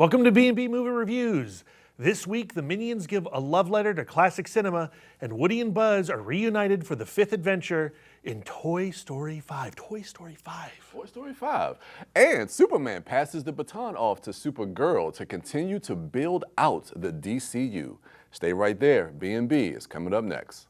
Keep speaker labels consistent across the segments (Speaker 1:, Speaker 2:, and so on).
Speaker 1: Welcome to B&B Movie Reviews. This week, the Minions give a love letter to classic cinema, and Woody and Buzz are reunited for the fifth adventure in Toy Story 5. Toy Story 5.
Speaker 2: Toy Story 5. And Superman passes the baton off to Supergirl to continue to build out the DCU. Stay right there. B&B is coming up next.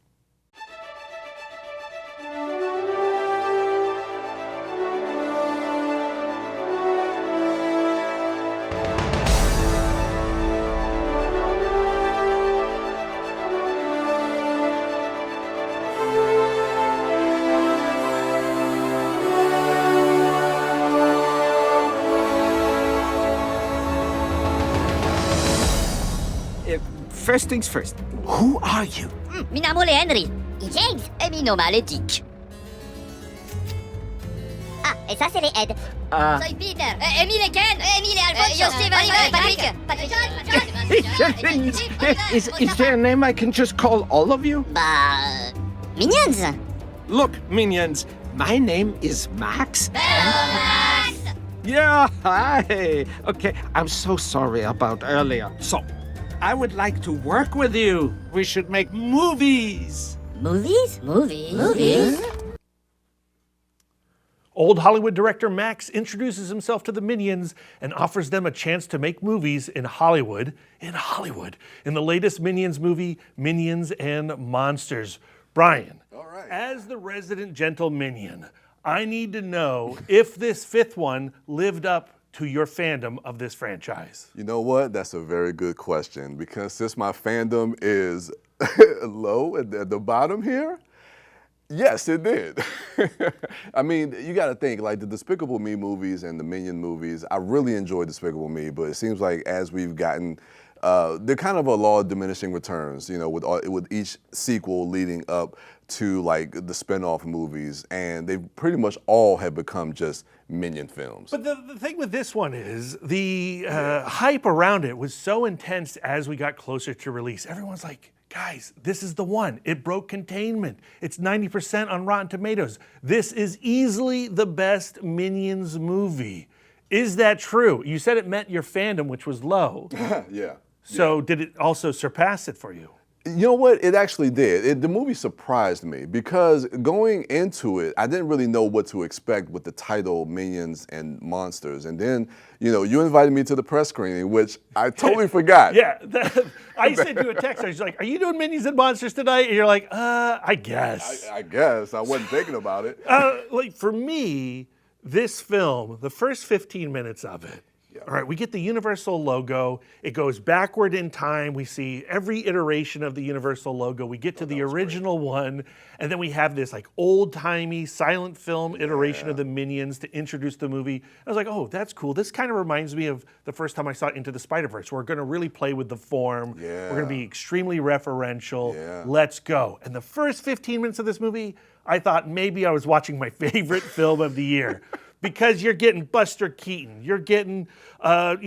Speaker 3: First things first, who are you?
Speaker 4: Mi namo è Henry. I James e mi nome Dick. Ah, e ça c'est les Ed. Soy Peter. Emile Ken. Emile Alfonso. Io Steven. Patrick.
Speaker 3: Is there a name I can just call all of you?
Speaker 4: Bah, Minions.
Speaker 3: Look, Minions, my name is Max.
Speaker 4: Max.
Speaker 3: Yeah, hi. Okay, I'm so sorry about earlier. So, I would like to work with you. We should make movies.
Speaker 4: Movies?
Speaker 1: Old Hollywood director Max introduces himself to the Minions and offers them a chance to make movies in Hollywood, in the latest Minions movie, Minions and Monsters. Bryan, as the resident gentle Minion, I need to know if this fifth one lived up to your fandom of this franchise.
Speaker 2: You know what? That's a very good question, because since my fandom is low at the bottom here, yes, it did. I mean, you got to think, like the Despicable Me movies and the Minion movies, I really enjoyed Despicable Me, but it seems like as we've gotten, they're kind of a law of diminishing returns, you know, with each sequel leading up to like the spin-off movies, and they pretty much all have become just Minion films.
Speaker 1: But the thing with this one is the hype around it was so intense as we got closer to release. Everyone's like, guys, this is the one. It broke containment. It's 90% on Rotten Tomatoes. This is easily the best Minions movie. Is that true? You said it met your fandom, which was low.
Speaker 2: Yeah.
Speaker 1: So did it also surpass it for you?
Speaker 2: You know what? It actually did. The movie surprised me, because going into it, I didn't really know what to expect with the title Minions and Monsters. And then, you know, you invited me to the press screening, which I totally forgot.
Speaker 1: Yeah. I sent you a text. I was like, are you doing Minions and Monsters tonight? And you're like, I guess.
Speaker 2: I guess. I wasn't thinking about it.
Speaker 1: Like for me, this film, the first 15 minutes of it, all right, we get the Universal logo. It goes backward in time. We see every iteration of the Universal logo. We get to the original one, and then we have this like old-timey silent film iteration of the Minions to introduce the movie. I was like, oh, that's cool. This kind of reminds me of the first time I saw Into the Spider-Verse. We're going to really play with the form. We're going to be extremely referential. Let's go. And the first 15 minutes of this movie, I thought maybe I was watching my favorite film of the year. Because you're getting Buster Keaton, you're getting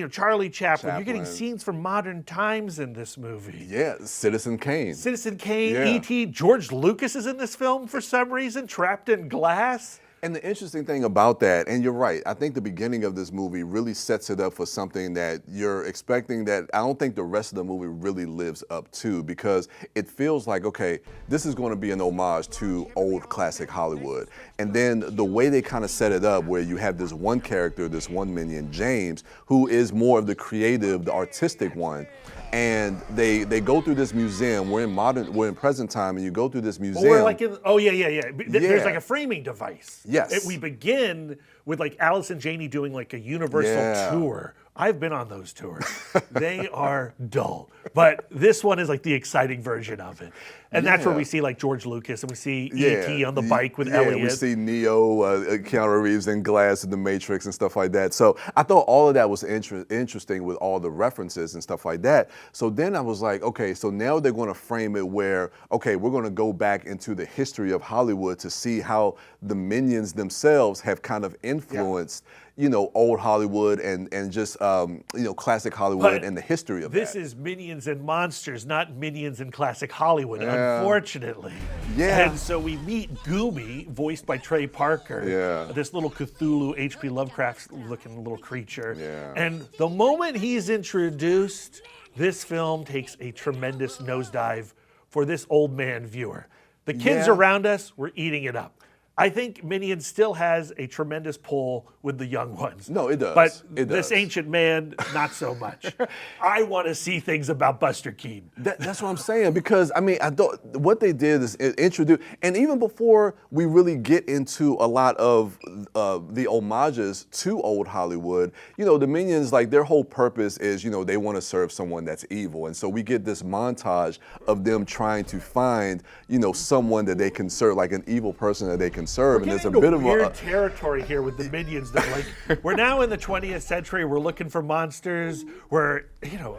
Speaker 1: Charlie Chaplin, you're getting scenes from modern times in this movie.
Speaker 2: Yeah, Citizen Kane.
Speaker 1: E.T., George Lucas is in this film for some reason, trapped in glass.
Speaker 2: And the interesting thing about that, and you're right, I think the beginning of this movie really sets it up for something that you're expecting that I don't think the rest of the movie really lives up to, because it feels like, okay, this is going to be an homage to old classic Hollywood. And then the way they kind of set it up, where you have this one character, this one Minion, James, who is more of the creative, the artistic one. And they go through this museum. We're in present time, and you go through this museum.
Speaker 1: We're like There's like a framing device.
Speaker 2: Yes.
Speaker 1: We begin with like Alice and Janie doing like a Universal tour. I've been on those tours. They are dull. But this one is like the exciting version of it. And that's where we see like George Lucas, and we see E.T. on the bike with Elliot.
Speaker 2: We see Neo, Keanu Reeves in Glass and The Matrix and stuff like that. So I thought all of that was interesting with all the references and stuff like that. So then I was like, okay, so now they're going to frame it where, okay, we're going to go back into the history of Hollywood to see how the Minions themselves have kind of influenced, you know, old Hollywood and just you know, classic Hollywood
Speaker 1: But
Speaker 2: and the history of
Speaker 1: this
Speaker 2: that.
Speaker 1: is Minions and Monsters, not Minions and classic Hollywood, unfortunately.
Speaker 2: Yeah.
Speaker 1: And so we meet Goomy, voiced by Trey Parker,
Speaker 2: Yeah.
Speaker 1: this little Cthulhu, H.P. Lovecraft-looking little creature.
Speaker 2: Yeah.
Speaker 1: And the moment he's introduced, this film takes a tremendous nosedive for this old man viewer. The kids
Speaker 2: Yeah.
Speaker 1: around us were eating it up. I think Minions still has a tremendous pull with the young ones.
Speaker 2: No, it does.
Speaker 1: But
Speaker 2: It
Speaker 1: this
Speaker 2: does.
Speaker 1: ancient man, not so much. I want to see things about Buster Keaton.
Speaker 2: That's what I'm saying, because I mean, I thought what they did is introduce, and even before we really get into a lot of the homages to old Hollywood, you know, the Minions, like their whole purpose is, you know, they want to serve someone that's evil, and so we get this montage of them trying to find, you know, someone that they can serve, like an evil person that they can serve, and there's a bit of
Speaker 1: weird territory here with the Minions. Though, like we're now in the 20th century. We're looking for monsters. We're, you know,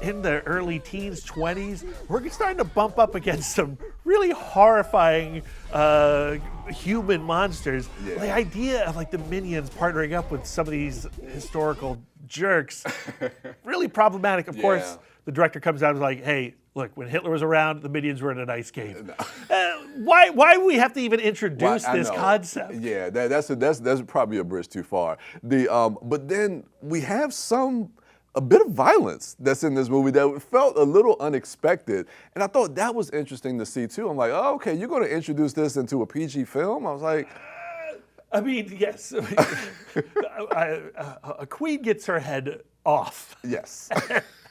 Speaker 1: in the early teens, 20s. We're starting to bump up against some really horrifying human monsters.
Speaker 2: Yeah.
Speaker 1: The idea of like the Minions partnering up with some of these historical jerks, really problematic. Of course, the director comes out and is like, hey, look, when Hitler was around, the Minions were in an ice cave. Why do we have to even introduce this concept?
Speaker 2: Yeah, that's probably a bridge too far. But then we have a bit of violence that's in this movie that felt a little unexpected, and I thought that was interesting to see too. I'm like, oh, okay, you're going to introduce this into a PG film? I was like,
Speaker 1: I mean, yes, a queen gets her head off.
Speaker 2: yes.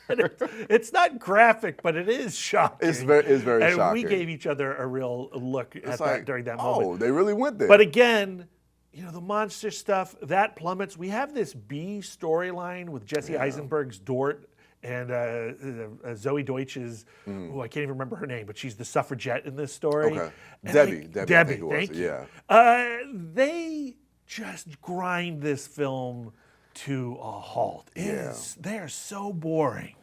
Speaker 1: It's not graphic, but it is shocking.
Speaker 2: It's very
Speaker 1: and
Speaker 2: shocking.
Speaker 1: we gave each other a real look at
Speaker 2: It's
Speaker 1: that during that moment.
Speaker 2: Oh, they really went there.
Speaker 1: But again, you know, the monster stuff, that plummets. We have this B storyline with Jesse Eisenberg's Dort and Zoe Deutsch's, oh, I can't even remember her name, but she's the suffragette in this story.
Speaker 2: Okay.
Speaker 1: And
Speaker 2: Debbie, I
Speaker 1: Debbie,
Speaker 2: think it was.
Speaker 1: thank you.
Speaker 2: Yeah.
Speaker 1: They just grind this film to a halt. They're so boring.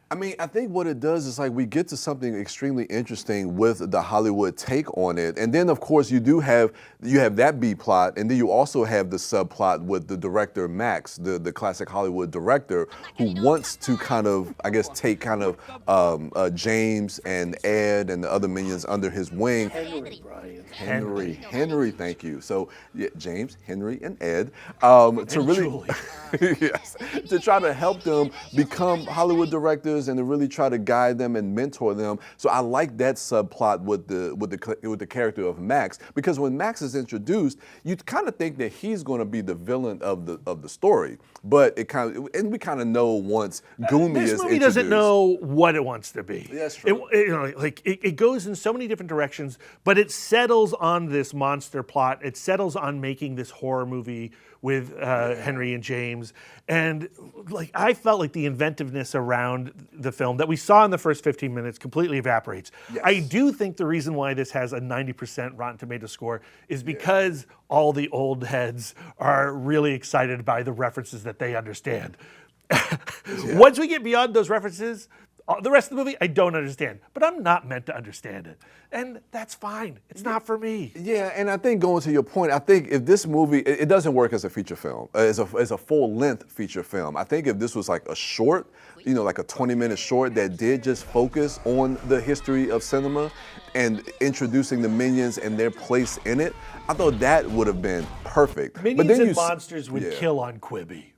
Speaker 2: I mean, I think what it does is like we get to something extremely interesting with the Hollywood take on it, and then of course you have that B plot, and then you also have the subplot with the director Max, the classic Hollywood director, who wants to kind of, I guess, take kind of James and Ed and the other Minions under his wing. Henry, thank you. So yeah, James, Henry, and Ed to really,
Speaker 1: Julie.
Speaker 2: yes, to try to help them become Hollywood directors and to really try to guide them and mentor them. So I like that subplot with the character of Max, because when Max is introduced, you kind of think that he's going to be the villain of the story, but we kind of know once Goomy is
Speaker 1: This movie
Speaker 2: introduced.
Speaker 1: doesn't know what it wants to be.
Speaker 2: That's true.
Speaker 1: It goes in so many different directions, but it settles on this monster plot. It settles on making this horror movie with Henry and James. And like I felt like the inventiveness around the film that we saw in the first 15 minutes completely evaporates.
Speaker 2: Yes.
Speaker 1: I do think the reason why this has a 90% Rotten Tomato score is because all the old heads are really excited by the references that they understand. Once we get beyond those references, the rest of the movie, I don't understand, but I'm not meant to understand it. And that's fine. It's not for me.
Speaker 2: Yeah, and I think going to your point, I think if this movie, it doesn't work as a feature film, as a full-length feature film. I think if this was like a short, you know, like a 20-minute short that did just focus on the history of cinema and introducing the Minions and their place in it, I thought that would have been perfect.
Speaker 1: Minions and Monsters would kill on Quibi.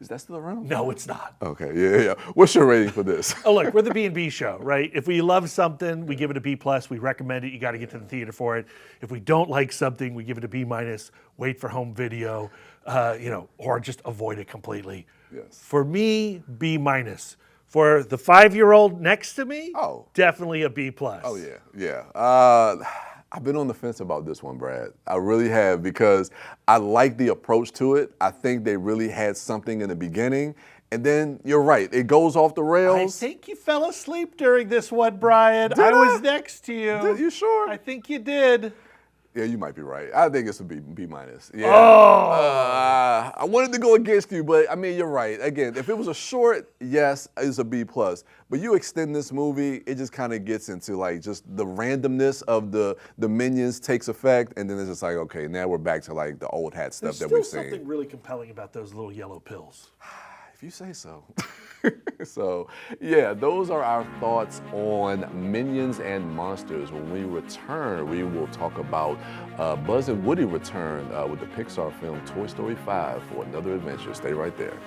Speaker 2: Is that still around?
Speaker 1: No, it's not.
Speaker 2: Okay, yeah. What's your rating for this?
Speaker 1: Oh, look, we're the B&B show, right? If we love something, we give it a B+. We recommend it. You got to get to the theater for it. If we don't like something, we give it a B-. Wait for home video, or just avoid it completely.
Speaker 2: Yes.
Speaker 1: For me, B-. For the 5-year-old next to me, definitely a B+.
Speaker 2: Oh, yeah. I've been on the fence about this one, Brad. I really have, because I like the approach to it. I think they really had something in the beginning. And then, you're right, it goes off the rails.
Speaker 1: I think you fell asleep during this one, Brian. I was next to you.
Speaker 2: You sure?
Speaker 1: I think you did.
Speaker 2: Yeah, you might be right. I think it's a B minus. Yeah.
Speaker 1: Oh.
Speaker 2: I wanted to go against you, but I mean, you're right. Again, if it was a short, yes, it's a B plus. But you extend this movie, it just kind of gets into like just the randomness of the minions takes effect, and then it's just like, okay, now we're back to like the old hat stuff that we've
Speaker 1: There's still
Speaker 2: seen.
Speaker 1: something really compelling about those little yellow pills.
Speaker 2: If you say so. So, yeah, those are our thoughts on Minions and Monsters. When we return, we will talk about Buzz and Woody return with the Pixar film Toy Story 5 for another adventure. Stay right there.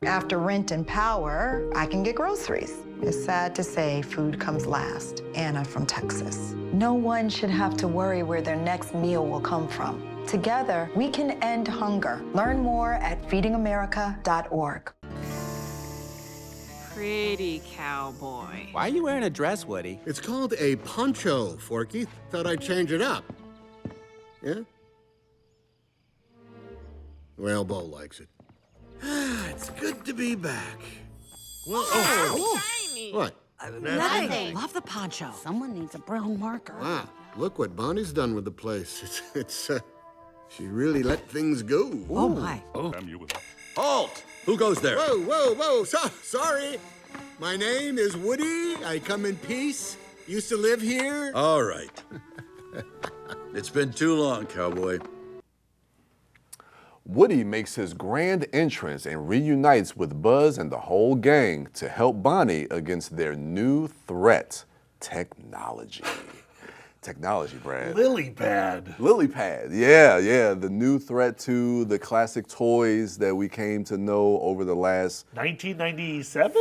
Speaker 5: After rent and power, I can get groceries. It's sad to say food comes last. Anna from Texas. No one should have to worry where their next meal will come from. Together, we can end hunger. Learn more at feedingamerica.org.
Speaker 6: Pretty cowboy.
Speaker 7: Why are you wearing a dress, Woody?
Speaker 8: It's called a poncho, Forky. Thought I'd change it up. Yeah? Well, Bo likes it. It's good to be back. Well, what?
Speaker 6: Nothing. Love the poncho.
Speaker 9: Someone needs a brown marker.
Speaker 8: Wow, look what Bonnie's done with the place. She really let things go.
Speaker 6: Oh my.
Speaker 10: Halt! Who goes there?
Speaker 8: Whoa. Sorry. My name is Woody. I come in peace. Used to live here.
Speaker 10: All right. It's been too long, cowboy.
Speaker 2: Woody makes his grand entrance and reunites with Buzz and the whole gang to help Bonnie against their new threat, technology. Technology, Brad.
Speaker 1: Lily pad.
Speaker 2: Lily pad, yeah. The new threat to the classic toys that we came to know over the last
Speaker 1: 1997?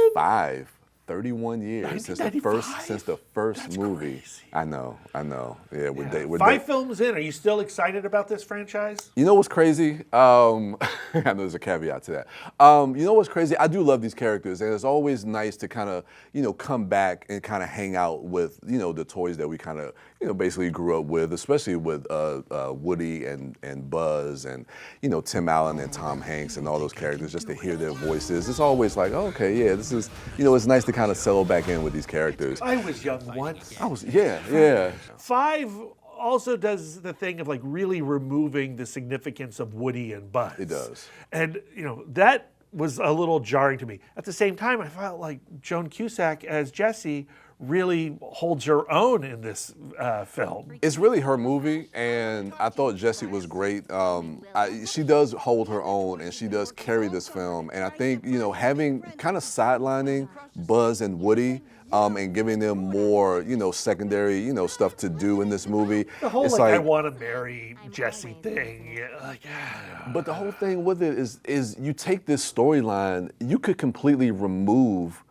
Speaker 2: 31 years since the
Speaker 1: 1995?
Speaker 2: first
Speaker 1: That's
Speaker 2: movie.
Speaker 1: crazy.
Speaker 2: I know. Yeah,
Speaker 1: Five films in. Are you still excited about this franchise?
Speaker 2: You know what's crazy? I know there's a caveat to that. You know what's crazy? I do love these characters, and it's always nice to kind of, come back and kind of hang out with, the toys that we kind of, basically grew up with, especially with Woody and Buzz and, Tim Allen and Tom Hanks and all those characters, just to hear their voices. It's always like, oh, okay, yeah, this is, it's nice to kind of settle back in with these characters.
Speaker 1: I was young once.
Speaker 2: Yeah.
Speaker 1: 5 also does the thing of like really removing the significance of Woody and Buzz.
Speaker 2: It does.
Speaker 1: And, that was a little jarring to me. At the same time, I felt like Joan Cusack as Jessie really holds her own in this film.
Speaker 2: It's really her movie, and I thought Jessie was great. She does hold her own, and she does carry this film. And I think, having kind of sidelining Buzz and Woody and giving them more, secondary, stuff to do in this movie.
Speaker 1: The whole
Speaker 2: it's
Speaker 1: I want to marry Jessie thing.
Speaker 2: But the whole thing with it is you take this storyline, you could completely remove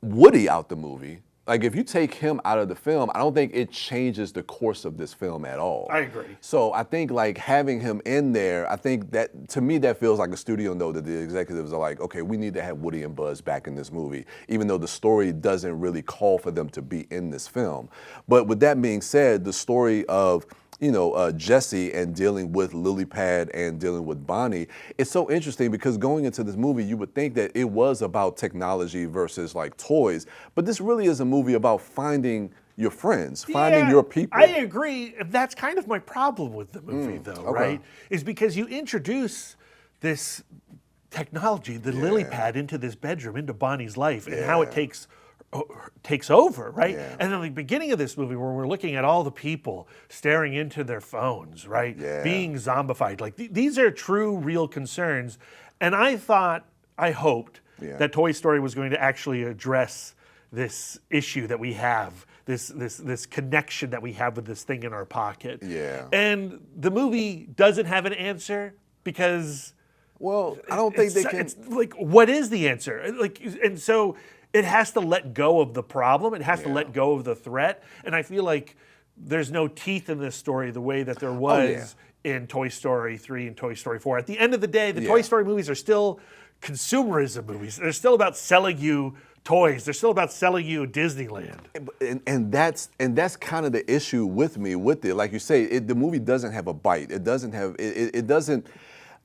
Speaker 2: Woody out the movie. Like, if you take him out of the film, I don't think it changes the course of this film at all.
Speaker 1: I agree.
Speaker 2: So I think, like, having him in there, I think that, to me, that feels like a studio note that the executives are like, okay, we need to have Woody and Buzz back in this movie, even though the story doesn't really call for them to be in this film. But with that being said, the story of Jessie and dealing with Lilypad and dealing with Bonnie, it's so interesting because going into this movie, you would think that it was about technology versus like toys, but this really is a movie about finding your friends, finding your people.
Speaker 1: I agree. That's kind of my problem with the movie, though, right? Is because you introduce this technology, the Lilypad, into this bedroom, into Bonnie's life, and how it takes over, right?
Speaker 2: Yeah.
Speaker 1: And then the beginning of this movie where we're looking at all the people staring into their phones, right?
Speaker 2: Yeah.
Speaker 1: Being zombified. Like these are true, real concerns. And I hoped that Toy Story was going to actually address this issue that we have, this connection that we have with this thing in our pocket.
Speaker 2: Yeah.
Speaker 1: And the movie doesn't have an answer because
Speaker 2: Well, I don't think they can.
Speaker 1: It's like, what is the answer? Like, and so it has to let go of the problem. It has to let go of the threat. And I feel like there's no teeth in this story the way that there was in Toy Story 3 and Toy Story 4. At the end of the day, the Toy Story movies are still consumerism movies. They're still about selling you toys. They're still about selling you Disneyland.
Speaker 2: And that's kind of the issue with me with it. Like you say, the movie doesn't have a bite. It doesn't have. It doesn't.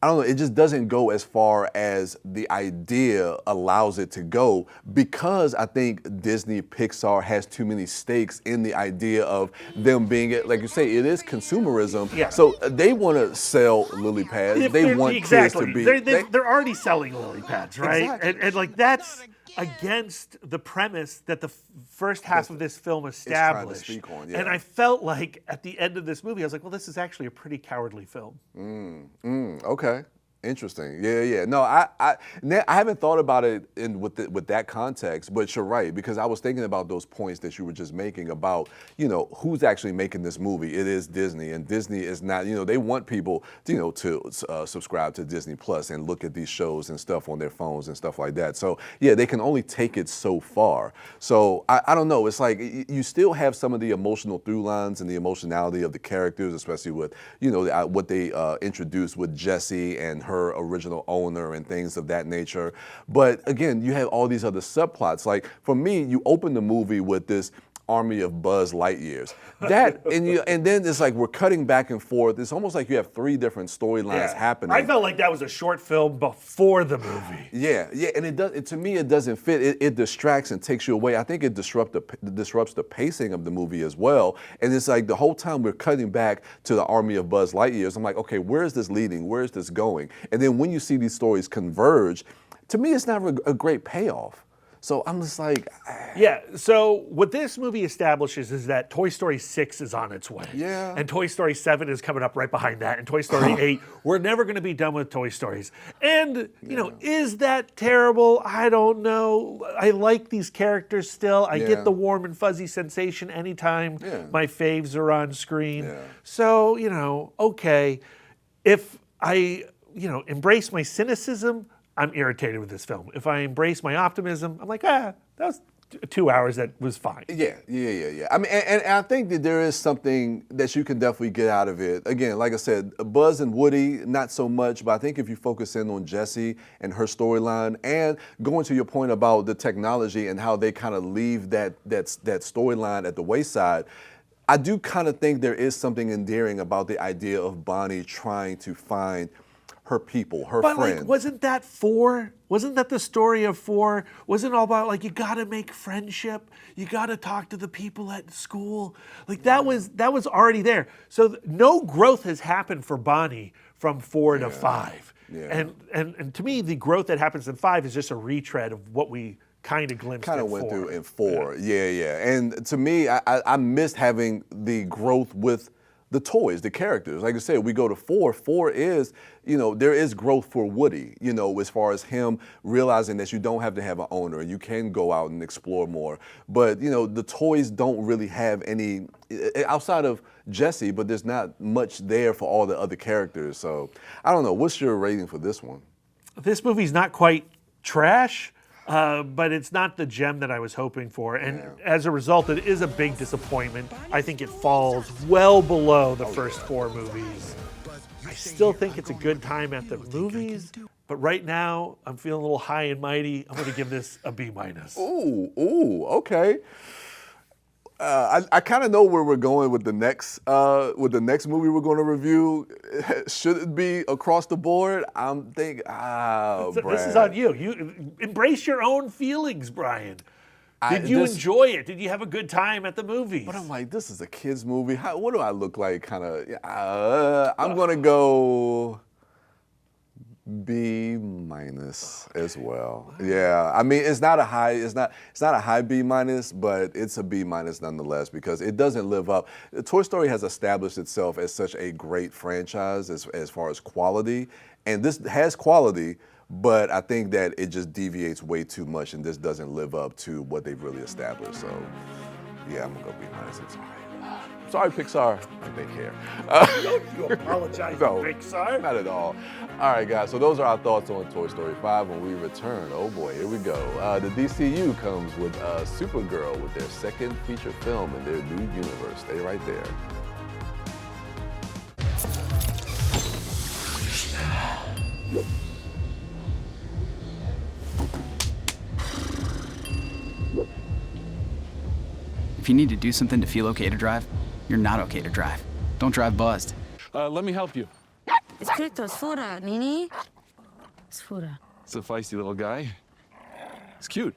Speaker 2: I don't know, it just doesn't go as far as the idea allows it to go, because I think Disney Pixar has too many stakes in the idea of them being, like you say, it is consumerism.
Speaker 1: Yeah.
Speaker 2: So they want to sell lily pads.
Speaker 1: If
Speaker 2: They
Speaker 1: they're-
Speaker 2: want
Speaker 1: exactly.
Speaker 2: kids to be.
Speaker 1: They're already selling lily pads, right?
Speaker 2: Exactly.
Speaker 1: And like that's against the premise that the first half of this film established.
Speaker 2: speak on, yeah.
Speaker 1: And I felt like at the end of this movie, I was like, well, this is actually a pretty cowardly film.
Speaker 2: Okay. Interesting. Yeah. No, I haven't thought about it with that context, but you're right, because I was thinking about those points that you were just making about, who's actually making this movie. It is Disney, and Disney is not, they want people, to subscribe to Disney Plus and look at these shows and stuff on their phones and stuff like that. So yeah, they can only take it so far. So I don't know. It's like you still have some of the emotional through lines and the emotionality of the characters, especially with, what they introduced with Jessie and her original owner and things of that nature. But again, you have all these other subplots. Like for me, you open the movie with this army of Buzz Lightyears. That and then it's like we're cutting back and forth. It's almost like you have three different storylines happening.
Speaker 1: I felt like that was a short film before the movie.
Speaker 2: Yeah, and to me, it doesn't fit. It distracts and takes you away. I think it disrupts the pacing of the movie as well. And it's like the whole time we're cutting back to the army of Buzz Lightyears. I'm like, okay, where is this leading? Where is this going? And then when you see these stories converge, to me, it's not a great payoff. So I'm just like...
Speaker 1: Yeah, so what this movie establishes is that Toy Story 6 is on its way.
Speaker 2: Yeah.
Speaker 1: And Toy Story 7 is coming up right behind that. And Toy Story 8, we're never going to be done with Toy Stories. And, is that terrible? I don't know. I like these characters still. I get the warm and fuzzy sensation anytime my faves are on screen.
Speaker 2: Yeah.
Speaker 1: So, okay. If I, embrace my cynicism, I'm irritated with this film. If I embrace my optimism, I'm like, that was 2 hours that was fine.
Speaker 2: Yeah. I mean, and I think that there is something that you can definitely get out of it. Again, like I said, Buzz and Woody, not so much, but I think if you focus in on Jessie and her storyline, and going to your point about the technology and how they kind of leave that storyline at the wayside, I do kind of think there is something endearing about the idea of Bonnie trying to find her people, her friends.
Speaker 1: Like, wasn't that 4? Wasn't that the story of 4? Wasn't it all about like you gotta make friendship, you gotta talk to the people at school? Like that was already there. So no growth has happened for Bonnie from 4 to 5.
Speaker 2: Yeah.
Speaker 1: And to me, the growth that happens in 5 is just a retread of what we kind of glimpsed
Speaker 2: Kind
Speaker 1: in
Speaker 2: of went
Speaker 1: 4.
Speaker 2: through in 4. Yeah. And to me, I missed having the growth with the toys, the characters. Like I said, we go to 4. 4 is, there is growth for Woody, as far as him realizing that you don't have to have an owner. You can go out and explore more. But, the toys don't really have any, outside of Jessie, but there's not much there for all the other characters. So, I don't know. What's your rating for this one?
Speaker 1: This movie's not quite trash. But it's not the gem that I was hoping for. And as a result, it is a big disappointment. I think it falls well below the first 4 movies. I still think it's a good time at the movies, but right now I'm feeling a little high and mighty. I'm going to give this a B-.
Speaker 2: Ooh, okay. I kind of know where we're going with the next movie we're going to review. Should it be across the board? I'm thinking,
Speaker 1: This is on you. You embrace your own feelings, Bryan. Did you enjoy it? Did you have a good time at the movies?
Speaker 2: But I'm like, this is a kids movie. What do I look like? Kind of. I'm gonna go B- as well. Yeah, I mean, it's not a high B-, but it's a B- nonetheless, because it doesn't live up. Toy Story has established itself as such a great franchise as far as quality, and this has quality, but I think that it just deviates way too much, and this doesn't live up to what they've really established. So, yeah, I'm gonna go B-. I'm sorry. Sorry, Pixar. They care.
Speaker 1: You apologize,
Speaker 2: No,
Speaker 1: Pixar.
Speaker 2: not at all. All right, guys, so those are our thoughts on Toy Story 5 when we return. Oh boy, here we go. The DCU comes with Supergirl with their second feature film in their new universe. Stay right there.
Speaker 7: If you need to do something to feel okay to drive, you're not okay to drive. Don't drive buzzed.
Speaker 11: Let me help you.
Speaker 9: It's correcto, es fuera, Nini. Es fuera.
Speaker 7: It's a feisty little guy. He's cute.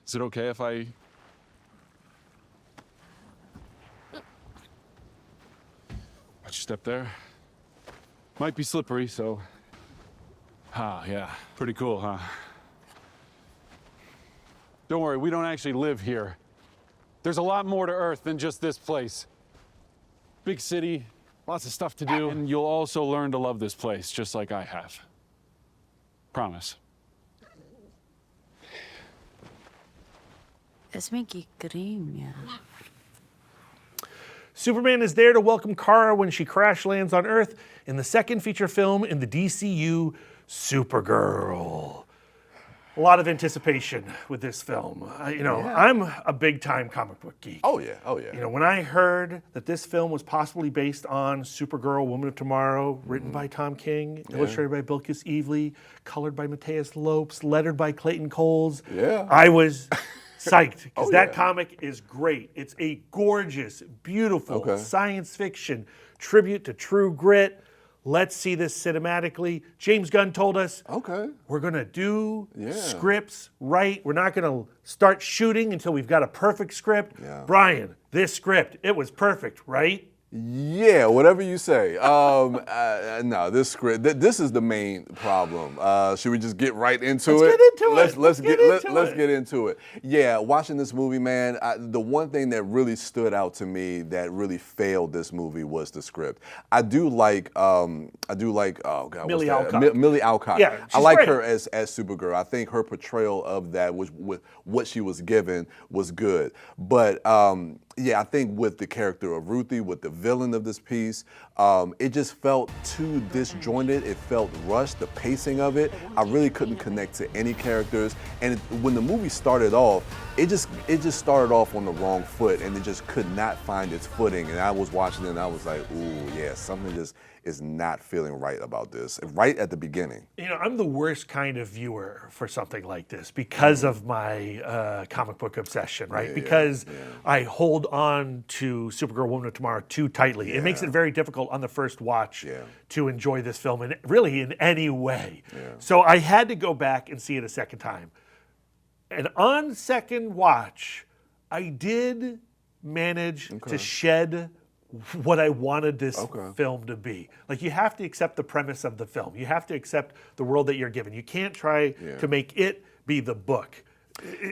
Speaker 7: Is it okay if I... Watch your step there. Might be slippery, so... Ah, yeah. Pretty cool, huh? Don't worry, we don't actually live here. There's a lot more to Earth than just this place. Big city, lots of stuff to do, and you'll also learn to love this place, just like I have. Promise.
Speaker 9: Es mi cariño.
Speaker 1: Superman is there to welcome Kara when she crash lands on Earth in the second feature film in the DCU, Supergirl. A lot of anticipation with this film. I'm a big-time comic book geek.
Speaker 2: Oh yeah, oh yeah.
Speaker 1: You know, when I heard that this film was possibly based on Supergirl, Woman of Tomorrow, written by Tom King, illustrated by Bilquis Evely, colored by Matthias Lopes, lettered by Clayton Coles, I was psyched because that comic is great. It's a gorgeous, beautiful science fiction tribute to True Grit. Let's see this cinematically. James Gunn told us, we're going to do scripts right. We're not going to start shooting until we've got a perfect script. Bryan, this script, it was perfect, right?
Speaker 2: Yeah, whatever you say. No, this script, this is the main problem. Should we just get right into it? Let's get into it. Yeah, watching this movie, man, the one thing that really stood out to me that really failed this movie was the script. I do like, oh God,
Speaker 1: Millie Alcock.
Speaker 2: Millie Alcock.
Speaker 1: Yeah,
Speaker 2: I like
Speaker 1: great.
Speaker 2: her as Supergirl. I think her portrayal of that with what she was given was good. But yeah, I think with the character of Ruthie, with the villain of this piece, it just felt too disjointed. It felt rushed, the pacing of it. I really couldn't connect to any characters. And when the movie started off, it just started off on the wrong foot and it just could not find its footing. And I was watching it and I was like, ooh, yeah, something just is not feeling right about this, right at the beginning.
Speaker 1: You know, I'm the worst kind of viewer for something like this because of my comic book obsession, right? Because I hold on to Supergirl, Woman of Tomorrow too tightly. It makes it very difficult on the first watch to enjoy this film, and really in any way. So I had to go back and see it a second time. And on second watch, I did manage to shed what I wanted this film to be. Like, you have to accept the premise of the film. You have to accept the world that you're given. You can't try to make it be the book.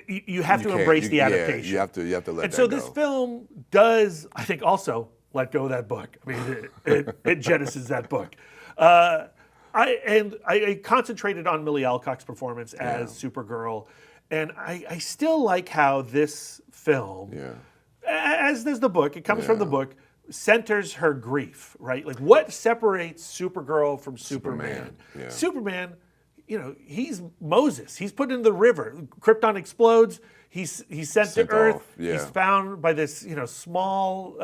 Speaker 1: You have to embrace the adaptation.
Speaker 2: You have to let that go.
Speaker 1: And so this film does, I think, also let go of that book. I mean, it jettisons that book. I concentrated on Millie Alcock's performance as Supergirl, and I still like how this film, as does the book, it comes from the book, centers her grief, right? Like, what separates Supergirl from Superman? Superman, you know, he's Moses. He's put in the river. Krypton explodes. He's sent to Earth. He's found by this, you know, small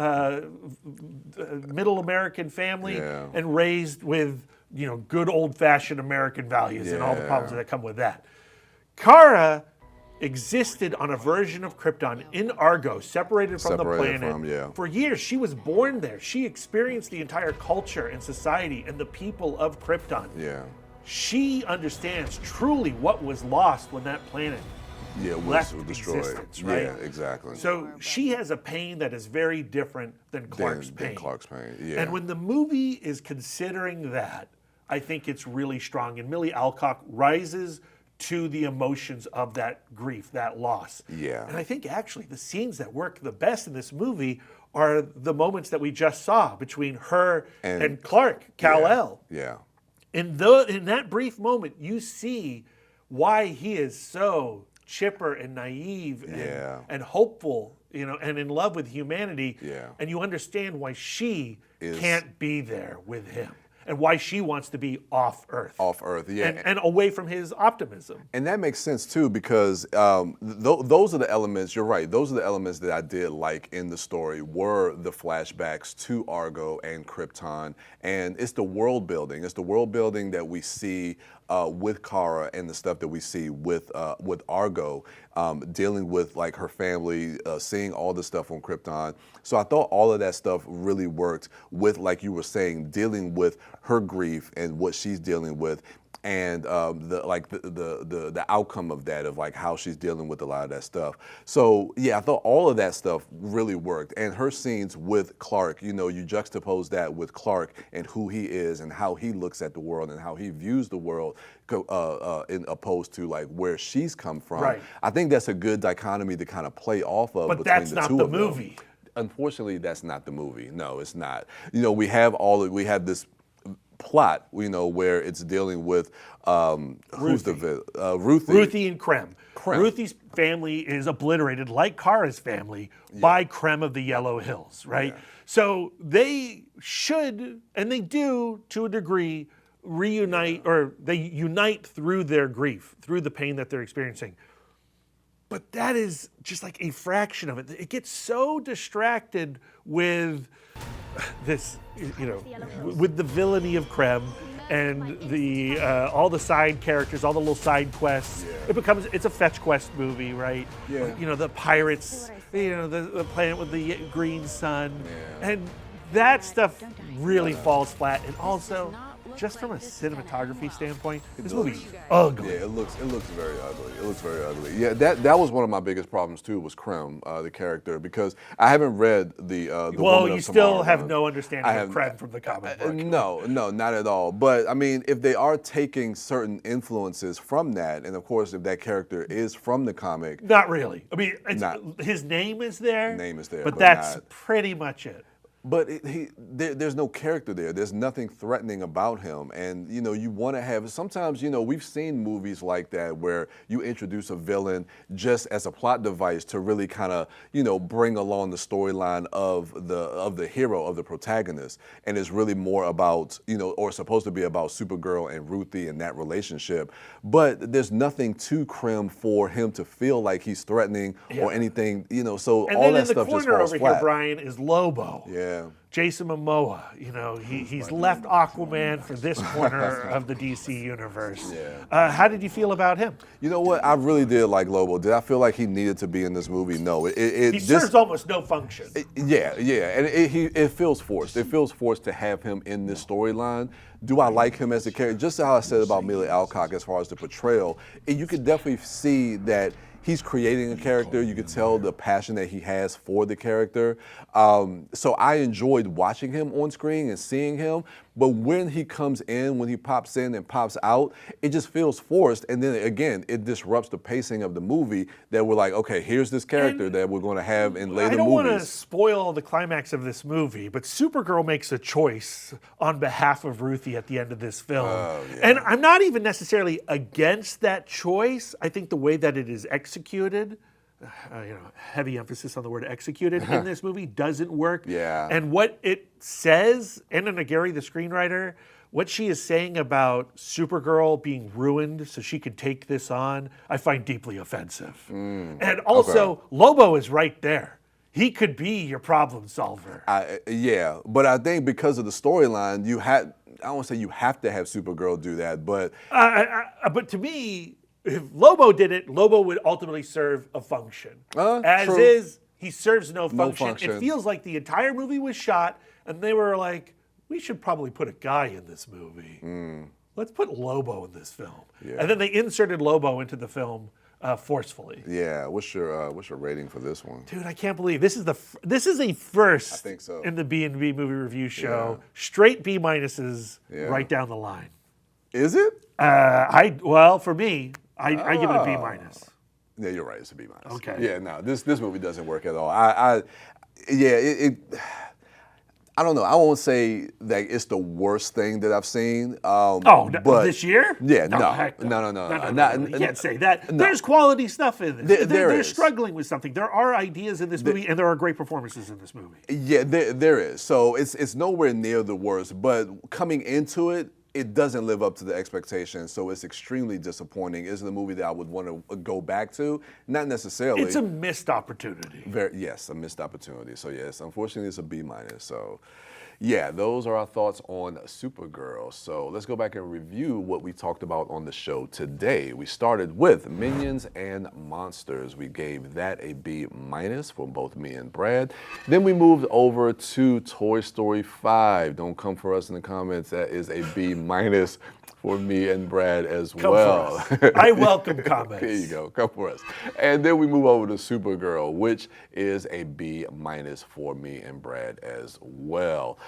Speaker 1: middle American family and raised with, you know, good old-fashioned American values and all the problems that come with that. Kara existed on a version of Krypton in Argo, separated from the planet. For years, she was born there. She experienced the entire culture and society and the people of Krypton. She understands truly what was lost when that planet left
Speaker 2: destroyed.
Speaker 1: Existence, right?
Speaker 2: Yeah, exactly.
Speaker 1: So she has a pain that is very different than Clark's pain. And when the movie is considering that, I think it's really strong. And Millie Alcock rises to the emotions of that grief, that loss. And I think actually the scenes that work the best in this movie are the moments that we just saw between her and Clark, Kal-El. In that brief moment, you see why he is so chipper and naive and hopeful, you know, and in love with humanity. And you understand why she can't be there with him. And why she wants to be off Earth. And away from his optimism.
Speaker 2: And that makes sense too, because those are the elements, you're right, those are the elements that I did like in the story were the flashbacks to Argo and Krypton. And it's the world building. It's the world building that we see with Kara and the stuff that we see with Argo, dealing with like her family, seeing all the stuff on Krypton. So I thought all of that stuff really worked with, like you were saying, dealing with her grief and what she's dealing with, and the outcome of that, of like how she's dealing with a lot of that stuff. So yeah, I thought all of that stuff really worked. And her scenes with Clark, you juxtapose that with Clark and who he is and how he looks at the world and how he views the world, in opposed to like where she's come from.
Speaker 1: Right.
Speaker 2: I think that's a good dichotomy to kind of play off of.
Speaker 1: But
Speaker 2: between
Speaker 1: that's
Speaker 2: the
Speaker 1: not
Speaker 2: two
Speaker 1: the
Speaker 2: of them.
Speaker 1: movie.
Speaker 2: Unfortunately, that's not the movie. No, it's not. We have this plot, where it's dealing with Ruthie
Speaker 1: and Krem. Ruthie's family is obliterated, like Kara's family, by Krem of the Yellow Hills, right?
Speaker 2: Yeah.
Speaker 1: So they should, and they do to a degree, reunite, or they unite through their grief, through the pain that they're experiencing. But that is just like a fraction of it. It gets so distracted with this, with the villainy of Krem and the all the side characters, all the little side quests. Yeah. It's a fetch quest movie, right?
Speaker 2: Yeah.
Speaker 1: The pirates, the planet with the green sun, and that stuff really falls flat. And also, just from a cinematography standpoint, this movie's ugly.
Speaker 2: Yeah, it looks very ugly. It looks very ugly. Yeah, that was one of my biggest problems too, was Krem, the character, because I haven't read the
Speaker 1: Well,
Speaker 2: Woman
Speaker 1: you
Speaker 2: of
Speaker 1: still
Speaker 2: Tomorrow
Speaker 1: have
Speaker 2: run.
Speaker 1: no understanding of Krem from the comic book.
Speaker 2: No, not at all. But I mean, if they are taking certain influences from that, and of course, if that character is from the comic,
Speaker 1: not really. I mean, his name is there. But that's pretty much it.
Speaker 2: But there's no character there. There's nothing threatening about him. And, you want to have, sometimes, we've seen movies like that where you introduce a villain just as a plot device to really kind of, bring along the storyline of the hero, of the protagonist. And it's really more about, or supposed to be about Supergirl and Ruthie and that relationship. But there's nothing to Krem for him to feel like he's threatening or anything, so
Speaker 1: and
Speaker 2: all
Speaker 1: then
Speaker 2: that
Speaker 1: in the
Speaker 2: stuff just
Speaker 1: corner
Speaker 2: falls
Speaker 1: over
Speaker 2: flat.
Speaker 1: here, Bryan, is Lobo.
Speaker 2: Yeah.
Speaker 1: Jason Momoa, he's left Aquaman for this corner of the DC universe.
Speaker 2: Yeah.
Speaker 1: How did you feel about him?
Speaker 2: You know what? I really did like Lobo. Did I feel like he needed to be in this movie? No.
Speaker 1: He serves almost no function.
Speaker 2: And it feels forced. It feels forced to have him in this storyline. Do I like him as a character? Just how I said about Mila Alcock as far as the portrayal, you could definitely see that he's creating a character. You could tell the passion that he has for the character. So I enjoyed watching him on screen and seeing him. But when he comes in, when he pops in and pops out, it just feels forced. And then again, it disrupts the pacing of the movie, that we're like, okay, here's this character that we're going to have in later movies.
Speaker 1: I don't want to spoil the climax of this movie, but Supergirl makes a choice on behalf of Ruthie at the end of this film. And I'm not even necessarily against that choice. I think the way that it is executed, heavy emphasis on the word executed in this movie, doesn't work.
Speaker 2: Yeah.
Speaker 1: And what it says, Anna Nagari, the screenwriter, what she is saying about Supergirl being ruined so she could take this on, I find deeply offensive. And also, Lobo is right there. He could be your problem solver.
Speaker 2: But I think because of the storyline, I don't want to say you have to have Supergirl do that, but
Speaker 1: but to me, if Lobo did it, Lobo would ultimately serve a function.
Speaker 2: True.
Speaker 1: Is, he serves no function.
Speaker 2: function.
Speaker 1: It feels like the entire movie was shot, and they were like, we should probably put a guy in this movie. Let's put Lobo in this film.
Speaker 2: Yeah.
Speaker 1: And then they inserted Lobo into the film forcefully.
Speaker 2: Yeah. What's your rating for this one?
Speaker 1: Dude, I can't believe this is a first
Speaker 2: I think so.
Speaker 1: in the B&B movie review show. Yeah. Straight B minuses right down the line.
Speaker 2: Is it?
Speaker 1: For me, I give it a B minus.
Speaker 2: Yeah, you're right. It's a B minus.
Speaker 1: Okay.
Speaker 2: Yeah, no, this movie doesn't work at all. I don't know. I won't say that it's the worst thing that I've seen. But
Speaker 1: this year?
Speaker 2: Yeah,
Speaker 1: no. You can't say that. No. There's quality stuff in this. They're struggling with something. There are ideas in this movie, and there are great performances in this movie.
Speaker 2: Yeah, there is. So it's nowhere near the worst. But coming into it, it doesn't live up to the expectations, so it's extremely disappointing. Is it a movie that I would want to go back to? Not necessarily.
Speaker 1: It's a missed opportunity.
Speaker 2: Yes, a missed opportunity. So yes, unfortunately, it's a B minus. So, Yeah, those are our thoughts on Supergirl. So let's go back and review what we talked about on the show today. We started with Minions and Monsters. We gave that a B- for both me and Brad. Then we moved over to Toy Story 5. Don't come for us in the comments. That is a B- for me and Brad as well.
Speaker 1: Come for us. I welcome comments.
Speaker 2: There you go, come for us. And then we move over to Supergirl, which is a B- for me and Brad as well.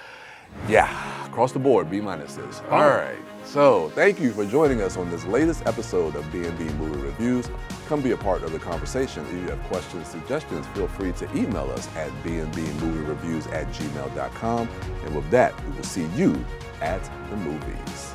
Speaker 2: Yeah, across the board, B- is. All right, so thank you for joining us on this latest episode of B&B Movie Reviews. Come be a part of the conversation. If you have questions, suggestions, feel free to email us at bnbmoviereviews@gmail.com. And with that, we will see you at the movies.